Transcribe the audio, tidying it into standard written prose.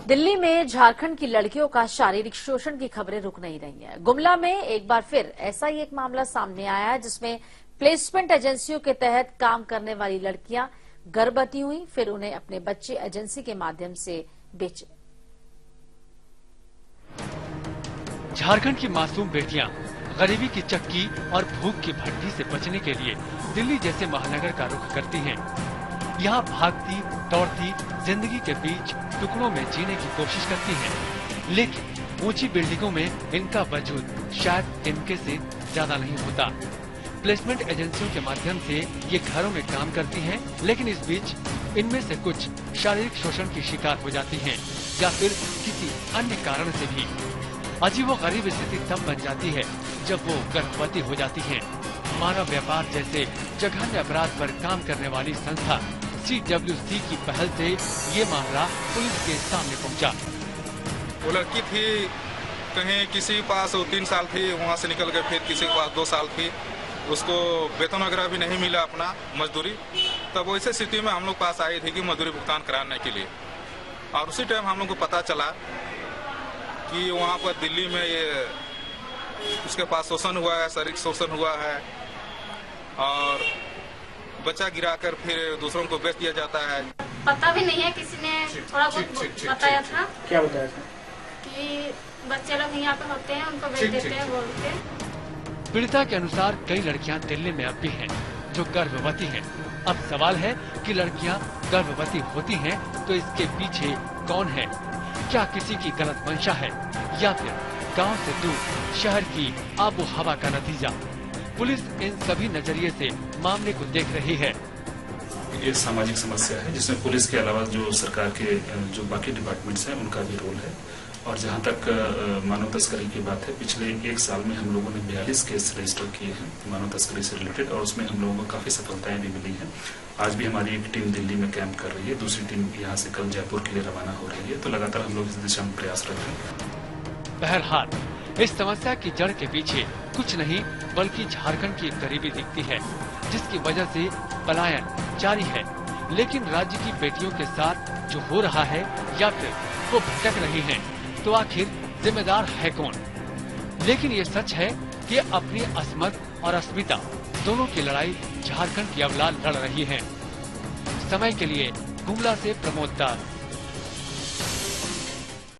दिल्ली में झारखंड की लड़कियों का शारीरिक शोषण की खबरें रुक नहीं रही हैं। गुमला में एक बार फिर ऐसा ही एक मामला सामने आया है जिसमें प्लेसमेंट एजेंसियों के तहत काम करने वाली लड़कियां गर्भवती हुई, फिर उन्हें अपने बच्चे एजेंसी के माध्यम से बेचे। झारखंड की मासूम बेटियां गरीबी की चक्की और भूख की भट्टी से बचने के लिए दिल्ली जैसे महानगर का रुख करती हैं। यहाँ भागती दौड़ती जिंदगी के बीच टुकड़ों में जीने की कोशिश करती हैं, लेकिन ऊंची बिल्डिंगों में इनका वजूद शायद इनके से ज्यादा नहीं होता। प्लेसमेंट एजेंसियों के माध्यम से ये घरों में काम करती हैं, लेकिन इस बीच इनमें से कुछ शारीरिक शोषण की शिकार हो जाती हैं या फिर किसी अन्य कारण से भी। अजीबोगरीब स्थिति तब बन जाती है जब वो गर्भवती हो जाती हैं। मानव व्यापार जैसे जघन्य अपराध पर काम करने वाली संस्था CWC की पहल से ये मामला पुलिस के सामने पहुंचा। वो लड़की थी कहीं किसी के पास 3 साल थी, वहाँ से निकल कर फिर किसी के पास 2 साल थी, उसको वेतन वगैरह भी नहीं मिला अपना मजदूरी। तब वैसे स्थिति में हम लोग पास आई थी कि मजदूरी भुगतान कराने के लिए, और उसी टाइम हम लोग को पता चला कि वहाँ पर दिल्ली में ये उसके पास शोषण हुआ है, शारीरिक शोषण हुआ है और बच्चा गिराकर फिर दूसरों को बेच दिया जाता है। पता भी नहीं है, किसी ने थोड़ा बहुत बताया था। क्या बताया था? कि बच्चे लोग यहाँ पे होते हैं, उनको बेच देते हैं बोल के। पीड़िता के अनुसार कई लड़कियां दिल्ली में अब भी हैं जो गर्भवती हैं। अब सवाल है कि लड़कियां गर्भवती होती हैं तो इसके पीछे कौन है? क्या किसी की गलत मंशा है या फिर गांव से दूर शहर की आबो हवा का नतीजा? पुलिस इन सभी नजरिए से मामले को देख रही है। ये सामाजिक समस्या है जिसमें पुलिस के अलावा जो सरकार के जो बाकी डिपार्टमेंट्स हैं उनका भी रोल है। और जहां तक मानव तस्करी की बात है, पिछले 1 साल में हम लोगों ने 42 केस रजिस्टर किए हैं मानव तस्करी से रिलेटेड, और उसमें हम लोगों को काफी सफलताएं भी मिली हैं। आज भी हमारी एक टीम दिल्ली में कैंप कर रही है, दूसरी टीम यहाँ से कल जयपुर के लिए रवाना हो रही है। तो लगातार हम लोग इस दिशा में प्रयासरत हैं। बहरहाल इस समस्या की जड़ के पीछे कुछ नहीं बल्कि झारखंड की गरीबी दिखती है, जिसकी वजह से पलायन जारी है। लेकिन राज्य की बेटियों के साथ जो हो रहा है या फिर वो भटक रही हैं, तो आखिर जिम्मेदार है कौन? लेकिन ये सच है कि अपनी अस्मत और अस्मिता दोनों की लड़ाई झारखंड की अवलाद लड़ रही है। समय के लिए गुमला से प्रमोद दास।